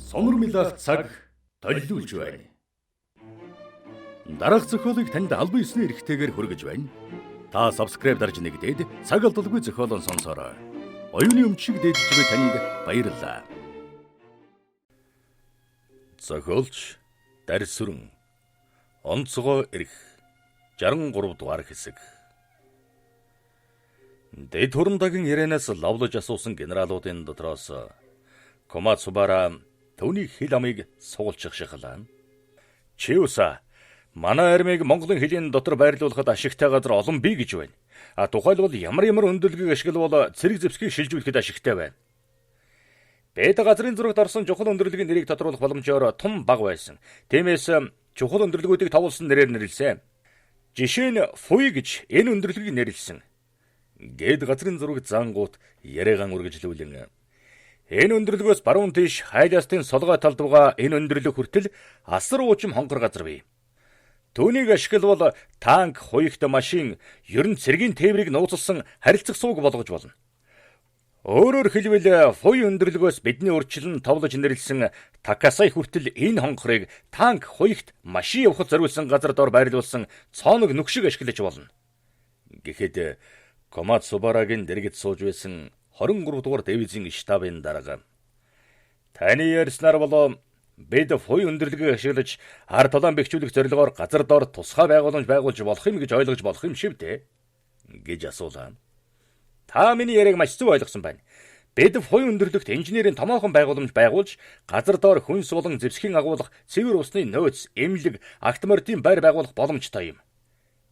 Сонирмилах цаг толиулж байна. Дараах зохиолыг танд албан ёсны эрхтэйгээр хүргэж байна. Та subscribe дарж нэгдээд цаг алдалгүй зохиолон сонсороо. Оюуны өмчийг дээдж буй танд баярлалаа. Зохиолч Дарьсүрэн онцгой эрх 63 дугаар хэсэг. Дэд хурамдагийн ярианаас лавлаж асуусан генералуудын дотроос Комацубара түүний хил амыг суулчих шахлаа. Чиуса манай армийг Монголын хилийн дотор байрлуулахад ашигтай газар олон бий гэж байна. Тухайлбал ямар өндөрлөгийг ашиглавал цэрэг зэвсгийг шилжүүлэхэд ашигтай байна. Бэд газрын зурагт орсон чухал өндөрлөгийн нэрийг тодруулах боломжоор том баг байсан. Тиймээс чухал өндөрлөгүүдийг тавуулсан нэрээр нэрлэсэн. Жишээ нь Фуй гэж энэ өндөрлөгийг нэрлэсэн. Гэд газрын зураг зангуут яриагаан үргэлжлүүлэн энэ өндөрлөгөөс баруун тийш хайлаастын солгой талд байгаа энэ өндөрлөг хүртэл асар уужим хонгор газар бий. Түүнийг ашиглавал танк, хуйгт машин, ер нь цэргийн тээврийг нууцлсан харилцах сууг болгож болно. Өөрөөр хэлбэл Фуй өндөрлөгөөс бидний урьдчилан товлож нэрлсэн Такасай хүртэл энэ хонгорыг танк, хуйгт машин явахад зориулсан газар дор байрлуулсан цооног нүг шиг ашиглаж болно. Гэхдээ Комацубарагийн дэргэд сууж байсан 23 дугаар дивизийн штабын дарга таны ярьснаар бол бид Фуй өндөрлөгийг ашиглаж ард талаан бэхжүүлэх зорилгоор газар дор тусгай байгууламж байгуулж болох юм гэж ойлгож болох юм шиг дээ гэж асуулаа. Та миний яриаг маш зөв ойлгосон байна. Бид Фуй өндөрлөгт инженерийн томоохон байгууламж байгуулж газар дор хүнс болон зэвсгийн агуулах цэвэр усны нөөц, эмнэлэг, автомордын байр байгуулах боломжтой юм.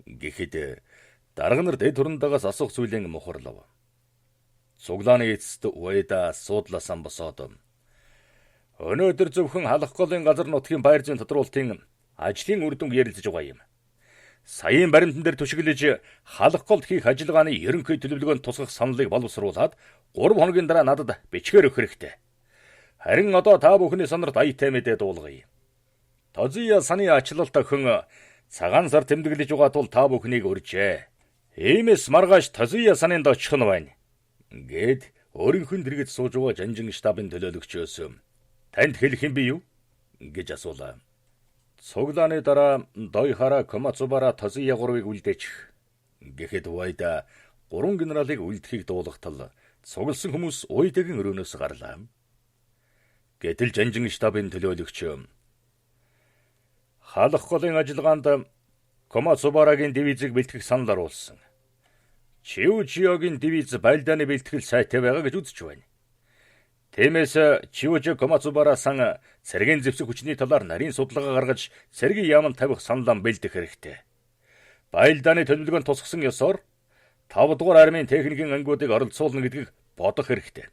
Гэхдээ дарга нар дэд хурандагаас асуух зүйлэн мухарлав. Цуглааны эцэст уяда суудласан босоод өнөөдөр зөвхөн халах голын газар нутгийн байр зүйн тодруулалтын ажлын үр дүнг ярилцж байгаа юм. Саяын баримтан дээр түшиглэж халах голд хийх ажиллагааны ерөнхий төлөвлөгөөнд тусгах саналыг боловсруулад 3 хоногийн дараа надад бичгээр өгөх хэрэгтэй. Харин одоо та бүхний санарт аятай мэдээ дуулгая. Тозия саны ачлалт охин цагаан сар тэмдэглэж байгаа тул та бүхнийг урьжээ. Иймээс маргааш Тозия санынд очих нь байна. Гэд өөрийнхөө дэргэд сууж байгаа жанжин штабын төлөөлөгчөөс танд хэлэх юм би юу гэж асуулаа. Цуглааны дараа Дойхара Комацубара Тозия 3-ыг үлдээчих. Гэхэд Уайда 3 генералыг үлдэхийг дуулахтал цугласан хүмүүс Уайдагийн өрөөнөөс гарлаа. Гэтэл жанжин штабын төлөөлөгч халах голын ажиллагаанд Комацубарагийн дивизийг бэлтгэх санал оруулсан. Чиужиогийн дивиз байлдааны бэлтгэл сайтай байгаа гэж үзэж байна. Тиймээс Чиужи Комацубара сан цэргийн зэвсэг хүчний талаар нарийн судалгаа гаргаж цэргийн яамд тавих саналаа бэлдэх хэрэгтэй. Байлдааны төлөвлөгөөнд тусгасан ёсоор 5 дугаар армийн техникийн ангиудыг оролцуулна гэдгийг бодох хэрэгтэй.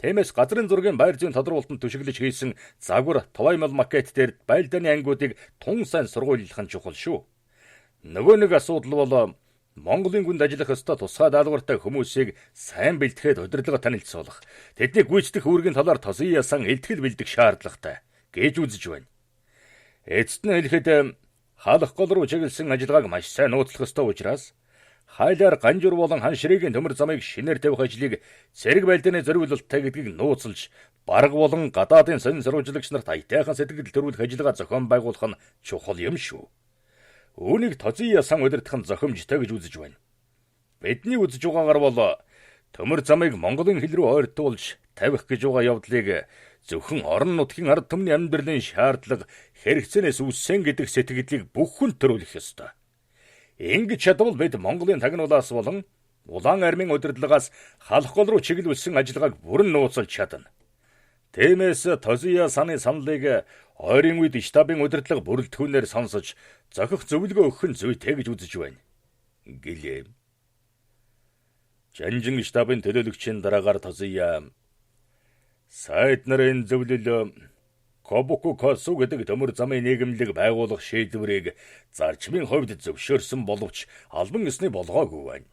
Тиймээс газрын зургийн байр зүйн тодруулалтанд түшиглэж хийсэн загвар Товаймал макет дээр байлдааны ангиудыг тун сайн сургуулилах нь чухал шүү. Нөгөө нэг асуудал бол Монголын гүнд ажиллах ёстой тусгай даалгавартай хүмүүсийг сайн бэлтгэхэд удирдлага танилцуулах. Тэдний гүйцэтгэх үүргийн талаар Тозия сан илтгэл бэлдэх шаардлагатай гэж үзэж байна. Эцэст нь хэлэхэд халах гол руу чиглэсэн ажиллагааг маш сайн нууцлах ёстой учраас хайлаар Ганжуур болон хан ширээгийн төмөр замыг шинээр тавих ажлыг цэрэг байлдааны зориулалттай гэдгийг нууцлж бараг болон гадаадын сонин сурвалжлагч нарт аятайхан сэтгэл төрүүлэх ажиллагаа зохион байгуулах нь чухал юм шүү. Үүнийг Тозия сан удирдах нь зохимжтой гэж үзэж байна. Бидний үзэж байгаагаар бол төмөр замыг Монголын хил рүү ойртуулж тавих гэж байгаа явдлыг зөвхөн орон нутгийн ард түмний амьдралын шаардлага хэрэгцээнээс үүссэн гэдэг сэтгэлийг бүх хүн төрүүлэх ёстой. Ингэж чадвал бид Монголын тагнуулаас болон улаан армийн удирдлагаас халах гол руу чиглүүлсэн ажиллагааг бүрэн нууцлж чадна. Тиймээс Тозия саны саналыг ойрын үед штабын удирдлага бүрэлдэхүүнээр сонсож зохих зөвлөгөө өгөх нь зүйтэй гэж үзэж байна. Гэлээ. Жанжин штабын төлөөлөгчийн дараагаар Тозия сайд нарын зөвлөл Кобуку Косу гэдэг төмөр замын нийгэмлэг байгуулах шийдвэрийг зарчмын хувьд зөвшөөрсөн боловч албан ёсны болгоогүй байна.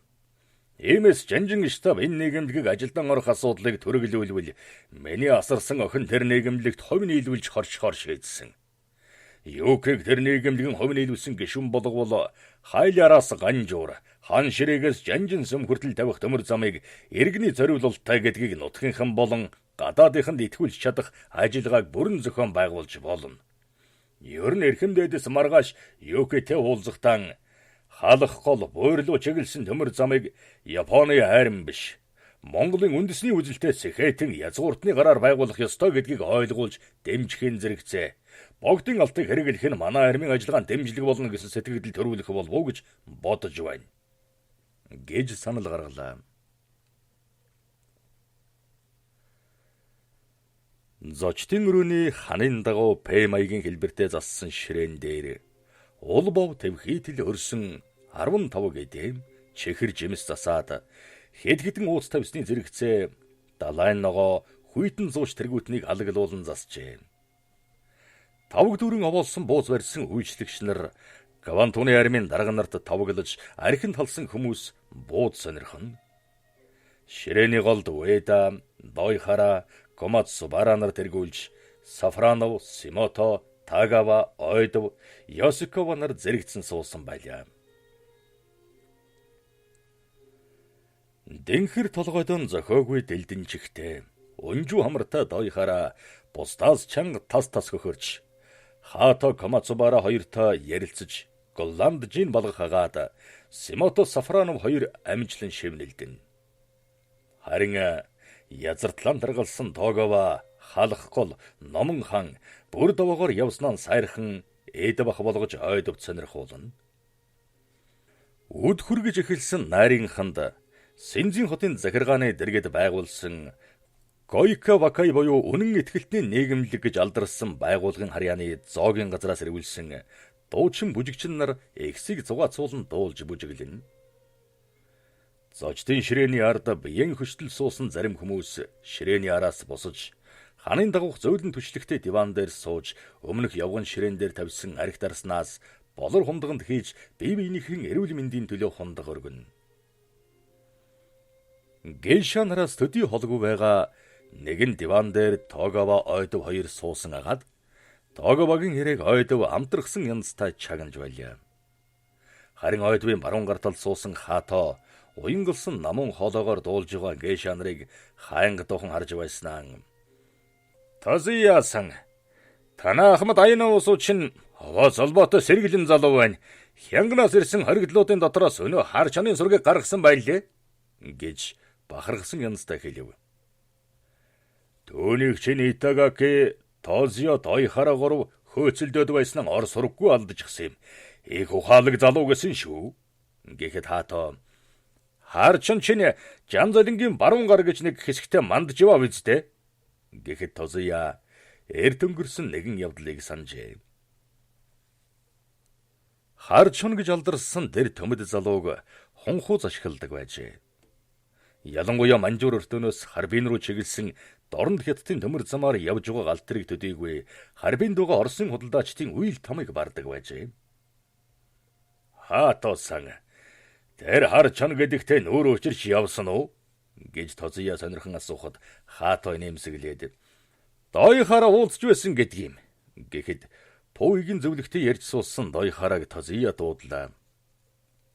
Иймээс жанжин штаб энэ нийгэмлэгийг ажилдан орох асуудлыг төрөглүүлвэл миний асарсан охин тэр нийгэмлэгт хувь нийлүүлж хоршихоор шийдсэн. Юукийг тэр нийгэмлэгэн хувь нийлүүлсэн гишүүн болгоул хайлаараас ганжуур хан ширээгээс жанжин сүм хүртэл тавих төмөр замыг иргэний зориулалттай гэдгийг нутгийнхан болон гадаадынханд итгүүлж чадах ажиллагааг бүрэн зохион байгуулж болно. Ер нь эрхэм дээдэс маргааш юукэтэй уулзахтан халах гол буурлуу чиглэсэн төмөр замыг Японы хайран биш Монголын үндэсний үзэлтэй сэхэтэн язгууртны гараар байгуулах ёстой гэдгийг ойлгуулж дэмжихийн зэрэгцээ. Богдын алтыг хэрэглэх нь манай армийн ажиллагаанд дэмжлэг болно гэсэн сэтгэл төрүүлэх болов уу гэж бодож байна. Гэж санал гаргалаа. Зочдын өрөөний ханын дагуу П маягийн хэлбэртэй зассан ширээн дээр уул бов твхийтэл өрсөн 15 гэдэм чихэр жимс засаад хэд хэдэн ууц тавьсны зэрэгцээ далайн ногоо хүйтэн зууч тэргүүтнийг алаглуулан засжээ. Тавг дүүрэн овоолсон бууз барьсан үйлчлэгч нар Гавантуны армийн дарга нарт тавглаж архинд халсан хүмүүс бууд сонирхон. Ширээний голд Уэда, Дойхара, Комацубара нар тэргүүлж Сафранов, Симото, Тагава, Ойдов, Йосикова нар зэрэгцэн суусан байлаа. Дэнхэр толгойдон зохиогүй дэлдэнчихтэй өнжүү хамартай Дойхара бусдаас чанга тас хөхөрч Хато Комацубара хоёртой ярилцаж Голланд жин балгах хагаад Симото Сафранов хоёр амжилан шивнэлдэн. Харин язартлан даргалсан Тогова халах гол Номон хан бүр довоогоор явснаа сайрхан эдбах болгож ойдов сонирхуулна. Үд хүргэж эхэлсэн найрын ханд Синзин хотын захиргааны дэргэд байгуулсан Гойка Вакай буюу үнэн итгэлтний нийгэмлэг гэж алдарсан байгуулгын харьяаны зоогийн газраас ирүүлсэн дуучин бүжигчин нар эксийг зугаацуулан дуулж бүжиглэн. Зочдын ширээний ард биеийн хөштөл суусан зарим хүмүүс ширээний араас босож ханын дагуух зөөлөн түчлэгтэй диван дээр сууж өмнөх явган ширээн дээр тавьсан архи дарснаас болор хундаганд хийж бие биенийхэн эрүүл мэндийн төлөө хундаг өргөн. Гейша нараас төдий холгүй байгаа нэгэн диван дээр Тогава Ойдов хоёр суусан агаад Тоговагийн хэрэг Ойдов амтрахсан янзтай чагнаж байлаа. Харин Ойдовын баруун гартал суусан Хато уянгалсан намун хоолоогоор дуулж байгаа Гейша нарыг хаанг дуухан харж байснаа. Тазияасан танаа ахмад аяна уусуу чин аваа золбоотой сэргэлэн залуу байна. Хянгнаас ирсэн хоригдлуудын дотроос өнөө хар чанын сургийг гаргасан байлээ гэж бахархсан янзтай хэлв. Түүнийг чинь Итагаки Тозио Дойхара гурав хөөцөлдөд байсан ор сурггүй алдчихсан юм. Их ухаалаг залуу гэсэн шүү. Гэхэд Хато харчин чинь Жанзолингийн баруун гар гэж нэг хэсэгтээ мандж яваа биз дээ. Гэхэд Тозио эрт өнгөрсөн нэгэн явдлыг санджээ. Харчин гэж алдарсан тэр төмөд залууг хунхууз ашигладаг байжээ. Ялангуяа манжуур өртөнөөс Харбин руу чиглэсэн дорнд хятадын төмөр замаар явж байгаа галтрыг төдийгүй Харбинд байгаа Оросын худалдаачдын үйл тамыг бардаг байжээ. Хатосан тэр харчан гэдэгтээ нүүр учирч явсан уу? Гэж Тозио сонирхон асуухад Хато нэмсэглээд Дойхара уулзж байсан гэдгийм. Гэхэд Пүүгийн зөвлөгтөй ярьж суусан Дойхараг Тозио дуудлаа.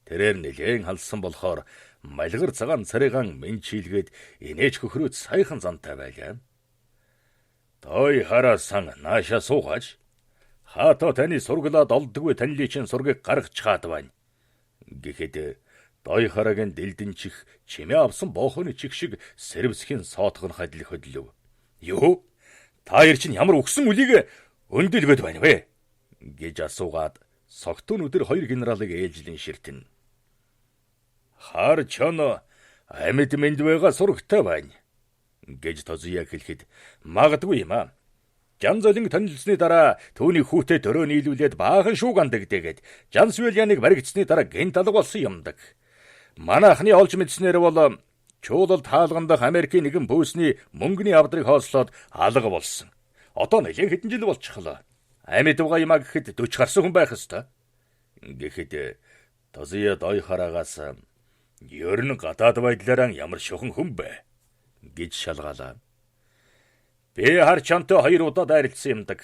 Тэрээр нэлээн халсан болохоор малгар цагаан царайгаан менчилгээд инээж хөхрөөд саяхан зантай байлаа. Дойхарасан нааша суугаач. Хато таны сурглаад олдгүй танилын чинь сургийг гаргаж чаад байна. Гэхэд Дойхарагийн дэлдэнчих чимээ авсан боохоны чих шиг сэрвсхийн соотгон хадил хөдлөв. Юу? Та ир чинь ямар өгсөн үлийг өндөлгöd байна вэ? Гэж асуугаад согтун өдөр хоёр генералыг ээлжлэн ширтэн. Харчон амьд мэнд байгаа сурагтай байна. Гэж Тозио хэлэхэд магадгүй юм аа. Жанзолинг танилцсны дараа түүний хүүтэй дөрөө нийлүүлээд баахан шүүг андагдээгээд Жансвэляныг баригдсны дараа гэнт алга болсон юмдаг. Манайхны олж мэдснээр бол чуулалд хаалгандах Америкийн нэгэн бөөсний мөнгөний авдрыг хоослоод алга болсон. Одоо нэлээд хэдэн жил болчихлоо. Амьд байгаа юмаа гэхэд 40 гарсан хүн байх ёстой. Гэхэд Тозио Дойхарагаас ер нь гадаад байдлаараа ямар шохон хүн бэ гэж шалгаалаа. Би харчантай 2 удаа дайралтсан юмдаг.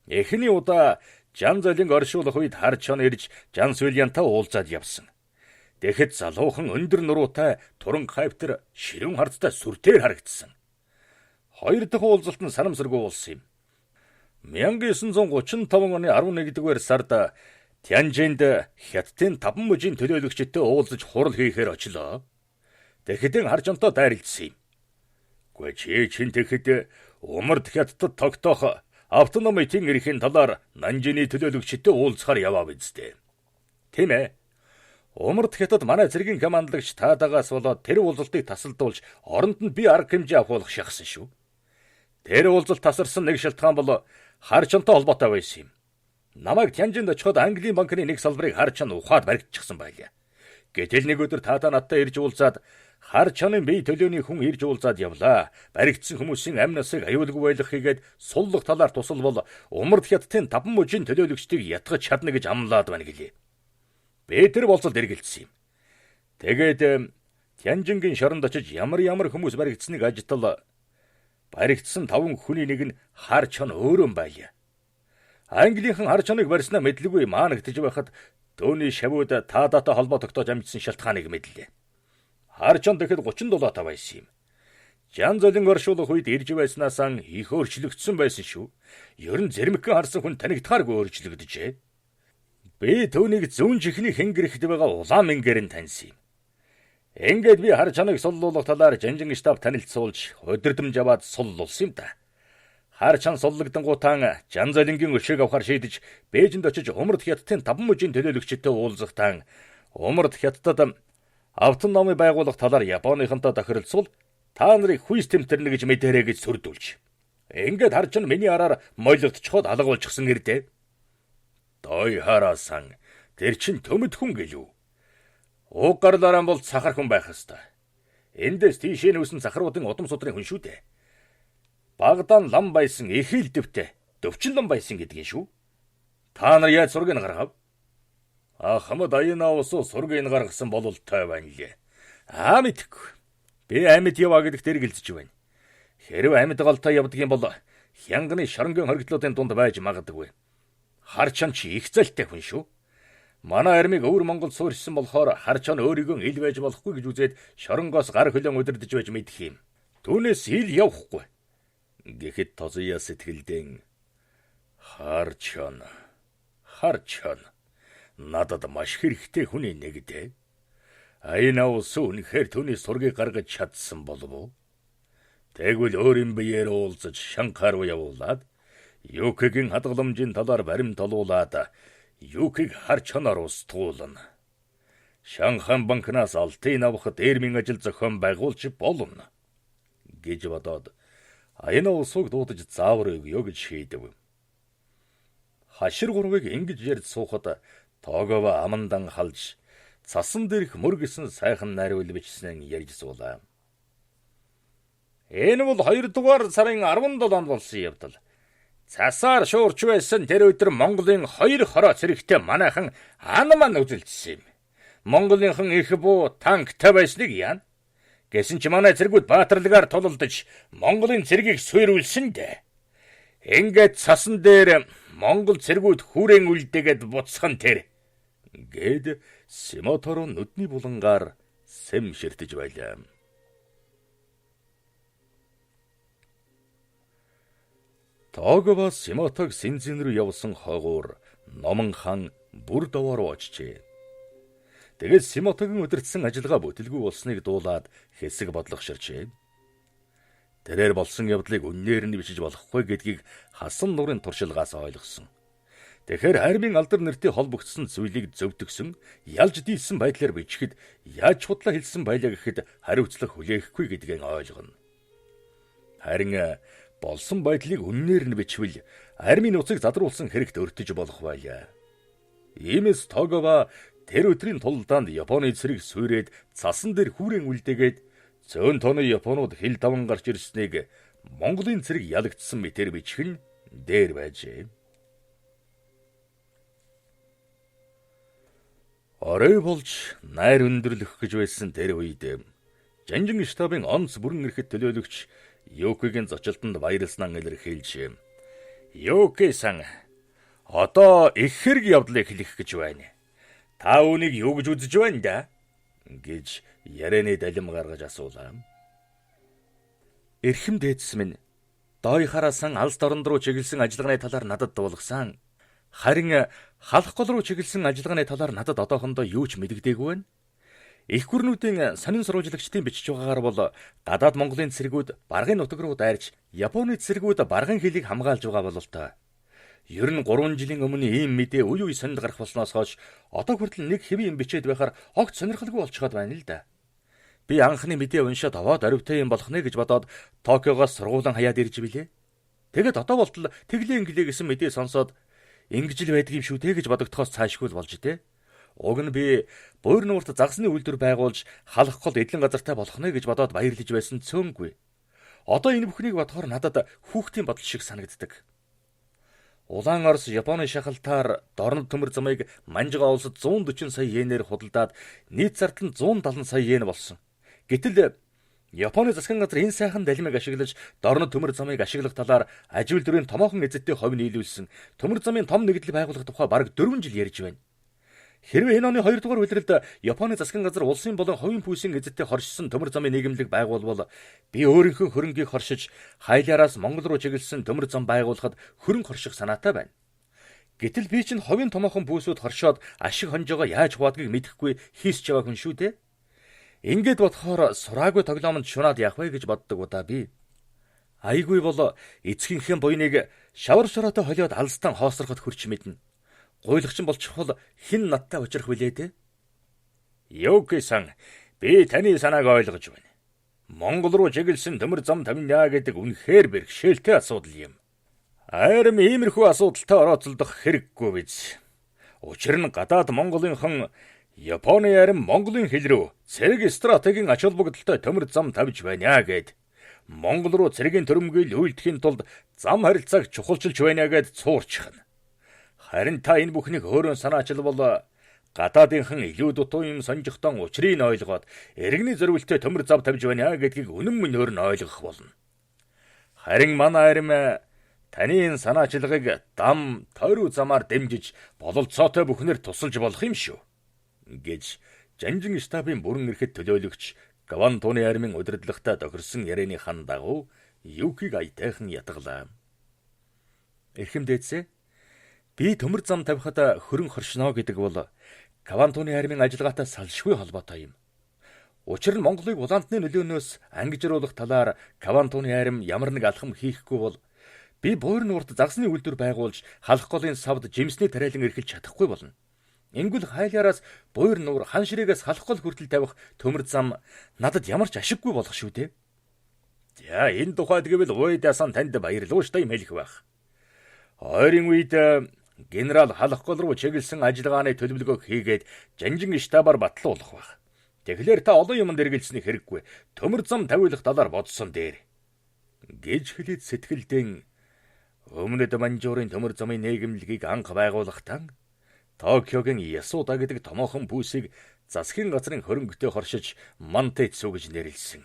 Эхний удаа Жан золинг оршуулах үед хар чон ирж Жанс Вильянтай уулзаад явсан. Тэгэхэд залуухан өндөр нуруутай туран хавтар ширүүн хардтай сүртээр харагдсан. Хоёр дахь уулзалт нь санамсаргүй болсон юм. 1935 оны 11-р сард Тянжинд Хятадын 5 мужийн төлөөлөгчтэй уулзаж хурал хийхээр очлоо. Тэгэхэд хар чонтой дайралтсан юм. Гэхдээ чин тэгэхэд Умард Хятадд тогтоох автономитын эрхийн талаар Нанжины төлөөлөгчтэй уулзахаар яваа биз дээ. Тийм ээ. Умард Хятад манай цэргийн командлагч таадагаас болоод тэр уулзалтыг тасалдуулж оронд нь би арга хэмжээ авахулах шахсан шүү. Тэр уулзалт тасарсан нэг шалтгаан бол хар чонтой холбоотой байсан юм. Намайг Тянжинд очиход Английн банкны нэг салбарыг хар чон ухаад баригдчихсан байлаа. Гэтэл нэг өдөр таадаа надтай ирж уулзаад хар чонын бие төлөөний хүн ирж уулзаад явлаа. Баригдсан хүмүүсийн амь насыг аюулгүй байлгах хийгээд суллах талаар тусалбал Умард Хятадын 5 мужийн төлөөлөгчдийг ятгах чадна гэж амлаад байна гэлээ. Би тэр болцолд эргэлдсэн юм. Тэгээд Тянжингийн шоронд очиж ямар хүмүүс баригдсныг ажтал баригдсан 5 хүний нэг нь хар чон өөрөө байлаа. Английнхан хар чоныг барьснаа мэдлгүй маанагдж байхад төөний шавууд таадаатай холбоо тогтоож амжсан шалтгааныг мэдлээ. Хар чон тэгэхэд 37 тав байсан юм. Жан золинг оршуулах үед ирж байснаасаа их өөрчлөгдсөн байсан шүү. Ер нь зэрмэгхэн харсан хүн танигдахааргүй өөрчлөгдөжээ. Би төөнийг зүүн чихний хэнгэрэгт байгаа улаан мингээр нь таньсан юм. Ингээд би хар чоныг суллуулах талаар Жанжин штаб танилцуулж өдөрдөмж аваад суллуулсан юм да. Хар чон суллагдангуутан Жан золингийн өшөөг авахар шийдэж Бээжинд очиж Умард Хятадын 5 мужийн төлөөлөгчтэй уулзахтаа Умард Хятадд автономи байгуулах талаар Японыхонтой тохиролцвол та нарыг хүйс тэмтэрнэ гэж мэдэрэй гэж сүрдүүлж. Ингээд хар чон миний араар мойлогдчиход алга болчихсон гэрдээ. Дой хараасан тэр чин төмөд хүн гэлүү. Уг гарлаараа бол сахар хүн байх хэвээр. Эндээс тийшээ нүүсэн сахаруудын удам судрын хүн шүү дээ. Багдаан лам байсан эхэл дэвтэй дөвчин лам байсан гэдгийг шүү. Та нар яаж сургийг гаргав? Хамад аяна усуу сургийг гаргасан бол той байна лээ. Мэдгүй. Би амьд яваа гэдэгт эргэлзэж байна. Хэрвээ амьд голтой явдаг юм бол хянганы шоронгийн хоригдлуудын дунд байж магадгүй. Хар чон чи их залтай хүн шүү. Манай армийг өвөр Монголд суурьсан болохоор хар чон өөрийгөө ил байж болохгүй гэж үзээд шоронгоос гар хөлөн удирдах байж мэдэх юм. Түүнээс ил явахгүй. Гэхэд тозоё сэтгэлдэн хар чон надад маш хэрэгтэй хүний нэг дээ. Аяна ус үнэхээр түүний сургийг гаргаж чадсан болов уу? Тэгвэл өөрийн биеэр уулзаж Шанхай руу явуулаад Юкигийн хадгаламжийн талаар баримт олуулаад Юкиг хар чоноор устгуулна. Шанхай банкнаас алтын авах дээрмийн ажил зохион байгуулж болно гэж бодоод аяна усыг дуудаж заавар өгье гэж шийдэв. Хашир гурвыг ингэж ярьж суухад Тогова амандан халж цасан дээрх мөргөсөн сайхан нариул бичсэн ярьж суулаа. Энэ бол 2 дугаар сарын 17-нд болсон явдал. Цасаар шуурч байсан тэр өдөр Монголын 2 хороо цэрэгтэй манайхан анман үзэлдсэн юм. Монголынхан их буу танктай байсныг яана. Гэсэн чи манай цэргүүд баатарлагаар тулалдаж Монголын цэргийг суйруулсан дээ. Ингээд цасан дээр Монгол цэргүүд хүрээн үлдээгээд буцхан тэр гэд Симоторо нүдний булангаар сэм ширтэж байлаа. Тогова Симотог Синзин рүү явсан хойгуур Номон хаан бүр довоо руу очжээ. Тэгээд Симотогийн удирдсан ажиллагаа бүтэлгүй болсныг дуулаад хэсэг бодлогоширчээ. Тэрээр болсон явдлыг үннээр нь бичиж болохгүй гэдгийг хасан нурын туршилгаас ойлгосон. Тэгэхээр армийн алдар нэртэй холбогдсон зүйлийг зөвтгсөн, ялж дийлсэн байдлаар бичихэд яаж худлаа хэлсэн байлаа гэхэд хариуцлага хүлээхгүй гэдгийг ойлгоно. Харин болсон байдлыг үннээр нь бичвэл армийн нууцыг задруулсан хэрэгт өртөж болох байлаа. Иймээс Тогова тэр өдрийн тулдаанд Японы цэрэг сүйрээд цасан дээр хүүрэн үлдээгээд зөөн тооны Японууд хил даван гарч ирснийг Монголын цэрэг ялагдсан мэтэр бичих нь дээр байжээ. Орой болж найр өндөрлөх гэж байсан тэр үед Жанжин штабын онц бүрэн эрэхэд төлөөлөгч Юкигийн зочилтонд баярлснаа илэрхийлж "Юки-сан, Одоо их хэрэг явдлыг хэлэх гэж байна. Та үүнийг юу гэж үзэж байна да? Гэж ярианы далим гаргаж асуулаа. Эрхэм дээдс минь дооёхараасан алс дорнд руу чиглэсэн ажиллагааны талаар надад дуулгасан. Харин халах гол руу чиглэсэн ажиллагааны талаар надад одоохондоо юу ч мэдэгдээгүй байна. Их гүрнүүдийн сонин сурвалжлагчдын бичиж байгаагаар бол гадаад Монголын цэргүүд баргын нутаг руу дайрч Японы цэргүүд баргын хилийг хамгаалж байгаа бололтой. Ер нь 3 жилийн өмнө ийм мэдээ үе үе сонинд гарах болсноос хойш одоо хүртэл нэг хэвийн бичээд байхаар огт сонирхолгүй болчиход байна л да. Би анхны мэдээ уншаад аваад оривтой юм болох нэ гэж бодоод Токиогоос сургуулан хаяад ирж билээ. Тэгэд одоо болтол тэглээ инглээ гэсэн мэдээ сонсоод ингэж л байдаг юм шүү дээ гэж бодогдохоос цаашгүй болж дээ. Уг нь би буур нуурт загсны үйлдвэр байгуулж халах гол эдлэн газартай болох нэ гэж бодоод баярлаж байсан цөөнгүй. Одоо энэ бүхнийг бодохоор надад хүүхдийн бодол шиг санагддаг. Улаан Орос Японы шахалтаар дорнод төмөр замыг Манжгаа улсад 140 сая йенээр худалдаад нийт зардал нь 170 сая йен болсон. Гэтэл Японы засгийн газар энэ сайхан далимыг ашиглаж дорнод төмөр замыг ашиглах талаар аж үйлдвэрийн томоохон эзэдтэй хувь нийлүүлсэн төмөр замын том нэгдэл байгуулах тухай бараг 4 жил ярьж байна. Хэрвээ энэ оны 2 дугаар улиралд Японы засгийн газар улсын болон хувийн пүүсийн эзэдтэй хоршсон төмөр замын нийгэмлэг байгуулбал би өөрийнхөө хөрөнгийг хоршиж хайлаараас Монгол руу чиглэсэн төмөр зам байгуулахад хөрөнгө хорших санаатай байна. Гэтэл би чинь хувийн томоохон пүүсүүд хоршоод ашиг хонжоогоо яаж хуваадгийг мэдэхгүй хийсч байгаа хүн шүү дээ. Ингээд бодохоор сураагүй тоглоомонд шунаад явах вэ гэж боддог удаа би. Айгүй бол эцгийнхээ буйныг шавар шороотой холиод алстан хоосроход хүрч мэднэ. Гуйлагчин болчихвол хэн надтай учрах вүлээ дээ? Юуки-сан, би таны санааг ойлгож байна. Монгол руу чиглэсэн төмөр зам тавина гэдэг үнэхээр бэрхшээлтэй асуудал юм. Харин иймэрхүү асуудалтай орооцолдох хэрэггүй биз. Учир нь гадаад Монголынхон Японы харин Монголын хил рүү цэрэг стратегийн ач холбогдолтой төмөр зам тавьж байна гэд Монгол руу цэрэгийн төрөмгөөл үйлдэхийн тулд зам харилцааг чухалчилж байна гэд цуурчихна. Харин та энэ бүхнийг өөрөө санаачилбал гадаадынхан илүү дутуу юм сонжихтон учрыг ойлгоод эргэний зориултаа төмөр зам тавьж байна гэдгийг үнэн мөнөөр нь ойлгох болно. Харин манай арим таны энэ санаачилгыг дам тойруу замаар дэмжиж бололцоотой бүхнээр тусалж болох юм шүү гэж Жанжин штабын бүрэн эрхэт төлөөлөгч Гавантуны армийн удирдлагатай тохирсон ярианыхаа дагуу Юкиг аятайхан ятгалаа. Эрхэм дээдсээ, би төмөр зам тавихад хөрөнгө хоршно гэдэг бол Гавантуны армийн ажиллагаатай салшгүй холбоотой юм. Учир нь Монголыг улаандны нөлөөнөөс ангижруулах талаар Гавантуны арми ямар нэг алхам хийхгүй бол би буур нуурт загсны үйлдвэр байгуулж халах голын савд жимсний тариалан эрхэлж чадахгүй болно. Ингүүл хайлаараас буур нуур хан ширээгээс халах гол хүртэл тавих төмөр зам надад ямар ч ашиггүй болох шүү дээ. За энэ тухайд гэвэл уйдасан танд баярлууштай юм хэлэх байх. Ойрын үед генерал халах гол руу чиглэсэн ажиллагааны төлөвлөгөө хийгээд Жанжин штабаар батлуулах байх. Тэгэхээр та олон юмд эргэлзсэний хэрэггүй. Төмөр зам тавиулах талаар бодсон дээр гэж хэлээд сэтгэлдэн өмнөд Манжуурын төмөр замын нийгэмлэгийг анх байгуулахдаа Токиогийн Ясуда гэдэг томоохон пүүсийг засгийн газрын хөрөнгөтэй хоршиж Мантэцүү гэж нэрлсэн.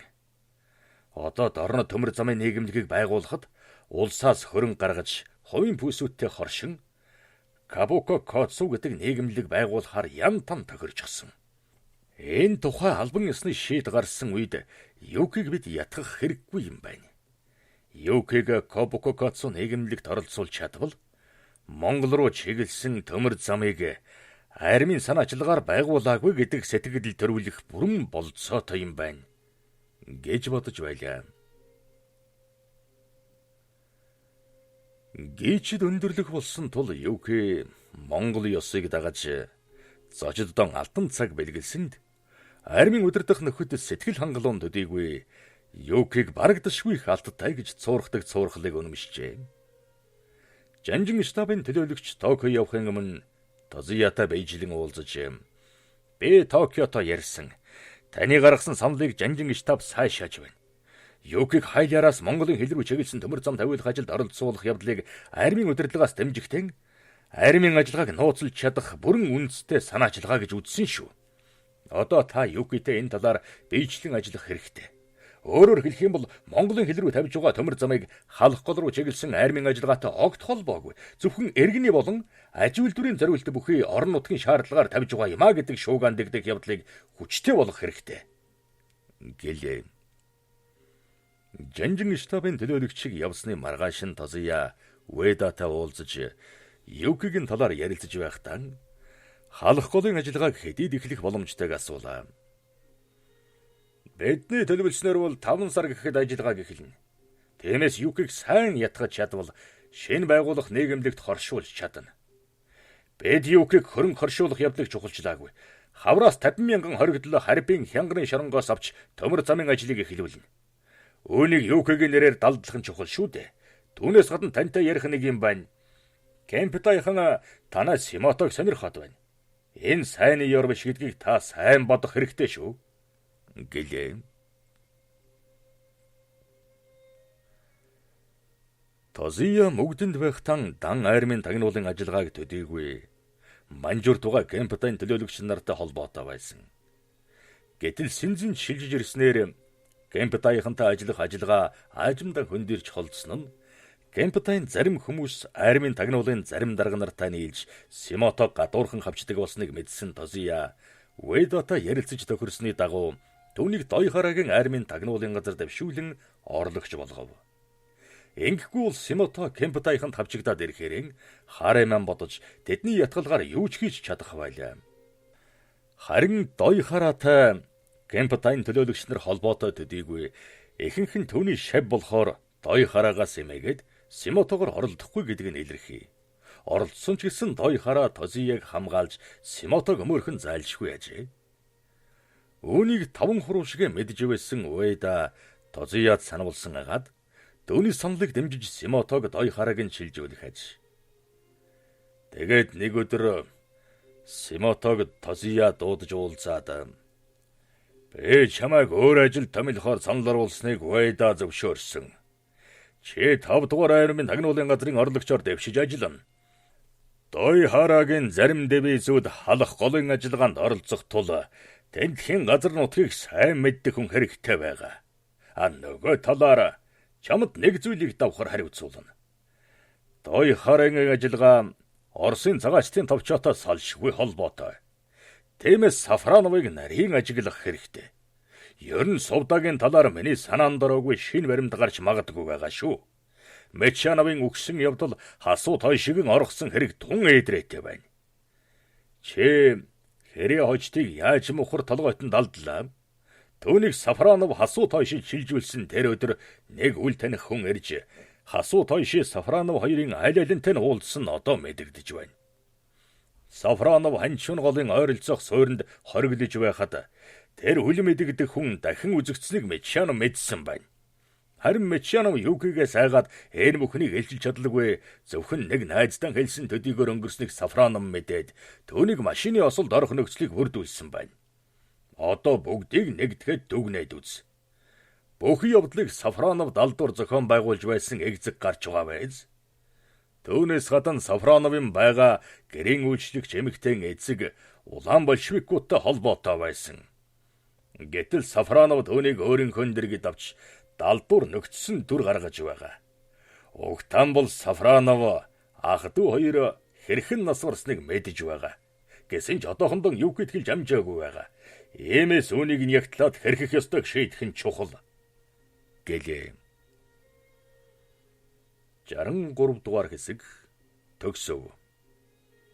Одоо дорнод төмөр замын нийгэмлэгийг байгуулахад улсаас хөрөнгө гаргаж хувийн пүүсүүдтэй хоршин Кабуко Коцу гэдэг нийгэмлэг байгуулахаар ян там тохирчихсон. Энэ тухай албан ёсны шийд гарсан үед Юкиг бид ятгах хэрэггүй юм байна. Юкиг Кабуко Коцу нийгэмлэгт оролцуулж чадвал Монгол руу чиглэсэн төмөр замыг армийн санаачлагаар байгуулаагүй гэдэг сэтгэл төрүүлэх бүрэн болцоотой юм байна гэж бодож байлаа. Гीчд өндөрлөх болсон тул Юки Монгол ёсыг дагаж зочддон алтан цаг бэлгэлсэнд армийн удирдах нөхөд сэтгэл хангалуун төдийгүй Юкиг барагдашгүй их алдтай гэж цуурхдаг цуурхлыг үнэмшжээ. Жанжин штабын төлөөлөгч Токио явахын өмнө Тозуята Бэйжилэн уулзаж би Токиото ярьсан. Таны гаргасан саналыг Жанжин штаб сайшааж байна. Юкиг хайлаараас Монголын хил рүү чиглэсэн төмөр зам тавиулах ажилд оролцуулах явдлыг армийн удирдлагаас дэмжихдээ армийн ажиллагааг нууцлж чадах бүрэн үндэстэй санаачилгаа гэж үзсэн шүү. Одоо та Юкитэй энэ талаар биечлэн ажиллах хэрэгтэй. Өөрөөр хэлэх юм бол Монголын хил рүү тавьж байгаа төмөр замыг халах гол руу чиглэсэн армийн ажиллагаатай огт холбоогүй. Зөвхөн иргэний болон аж үйлдвэрийн зориулт бүхий орон нутгийн шаардлагаар тавьж байгаа юмаа гэдэг шуугиан дэгдэх явдлыг хүчтэй болгох хэрэгтэй. Гэлээ. Жанжин штабын төлөөлөгчийг явсны маргааш нь Тозия Уэдатай уулзаж Юкигийн талаар ярилцаж байхдаа халах голын ажиллагааг хэдийд эхлэх боломжтойг асуулаа. Бидний төлөвлөснөр бол 5 сар гэхэд ажиллагааг эхэлнэ. Тиймээс Юкиг сайн ятгах чадвал шинэ байгууллах нийгэмлэгт хоршуулж чадна. Бид Юкиг хөрөнгө хоршуулах явдлыг чухалчлаагүй. Хавраас 50,000 хоригдлоо харбын хянгарын шоронгоос авч төмөр замын ажлыг эхлүүлнэ. Үүнийг Юкигийн нэрээр далдлах нь чухал шүү дээ. Түүнээс гадна тантай ярих нэг юм байна. Кемпитайхан танаа Симотог сонирхоод байна. Энэ сайн ёр биш гэдгийг та сайн бодох хэрэгтэй шүү. Гэлээ. Тозия мөгдөнд байхтан дан армийн тагнуулын ажиллагааг төдийгүй манжуурт байгаа Кемпитайн төлөөлөгч нартай холбоотой байсан. Гэтэл сэнзэн шилжиж ирснээр Кемпитайхантай ажиллах ажиллагаа аажимдаа хөндөрч холдсон нь Кемпитайн зарим хүмүүс армийн тагнуулын зарим дарга нартай нийлж Симотог гадуурхан хавчдаг болсныг мэдсэн Тозия Уэдатай ярилцаж тохирсны дагуу түүнийг Дойхарагийн армийн тагнуулын газар дэвшүүлэн орлогч болгов. Ингэхгүй бол Симото Кемпитайханд хавчигдаад ирэхээр Хареман бодож тэдний ятгалгаар юу ч хийж чадах байлаа. Харин Дойхаратай Кемпитайн төлөөлөгч нар холбоотой төдийгүй ихэнх нь түүний шав болохоор Дойхарагаас эмээгээд Симотогоор оролдохгүй гэдг нь илэрхий. Оролдсон ч гэсэн Дойхара Тозияг хамгаалж Симотог өмөрхөн зайлшгүй ажээ. Үүнийг 5 хуруушиг мэдж байсан Уэда Тозияд сануулсан агаад түүний саналыг дэмжиж Симотог Дойхараг нь шилжүүлэх аж. Тэгээд нэг өдөр Симотог Тозия дуудаж уулзаад "Би чамайг өөр ажил томилохоор санал оруулсныг Уэда зөвшөөрсөн. Чи 5 дугаар армийн тагнуулын газрын орлогчоор дэвшиж ажиллана. Дойхарагийн зарим дивизүүд халах голын ажиллагаанд оролцох тул тентхийн газар нутгийг сайн мэддэг хүн хэрэгтэй байгаа. Нөгөө талаараа чамд нэг зүйлийг давхар хариуцуулна. Дойхарагийн ажиллагаа Оросын цагаачтын товчоотой салшгүй холбоотой. Тиймээс Сафрановыг нарийн ажиглах хэрэгтэй. Ер нь Сувдагийн талаар миний санаанд ороогүй шинэ баримт гарч магадгүй байгаа шүү. Мечановын үгсэн явдал хасуу тойшигэн оргосон хэрэг тун ээдрээтэй байна. Чи хэрэг хожтыг яаж мухар толгойтон далдлаа? Түүнийг Сафранов хасуу тойшид шилжүүлсэн тэр өдөр нэг үл таних хүн ирж хасуу тойшид Сафранов хоёрын аль алинтай нь уулзсан одоо мэдэгдэж байна. Сафранов ханчун голын ойролцоох суурьнд хориглож байхад тэр хүл мэдэгдэх хүн дахин үзэгдсэнийг Мечанов мэдсэн байна. Харин Мечанов Юкигээс айгаад энэ бүхнийг хэлж чадлаггүй зөвхөн нэг найздан хэлсэн төдийгөр өнгөрснийг Сафранов мэдээд түүнийг машины осолд орох нөхцөлийг бүрдүүлсэн байна. Одоо бүгдийг нэгтгэхэд дүгнээд үз. Бүх явдлыг Сафранов далдуур зохион байгуулж байсан эгзэг гарч байгаа байз. Түүнээс гадна Сафрановын байгаа гэрийн үйлчлэгч эмэгтэй эцэг улаан большевикуудтай холбоотой байсан. Гэтэл Сафранов түүнийг өөрийнхөө дэргэд авч далдуур нөхцсөн дүр гаргаж байгаа. Угтан бол Сафранов ах дүү хоёр хэрхэн нас барсныг мэдэж байгаа. Гэсэн ч одоохондоо юу гэдгийг амжаагүй байгаа. Иймээс үүнийг нь ягтлаад хэрхэх ёстойг шийдэх нь чухал. Гэлээ. 63 дугаар хэсэг төгсөв.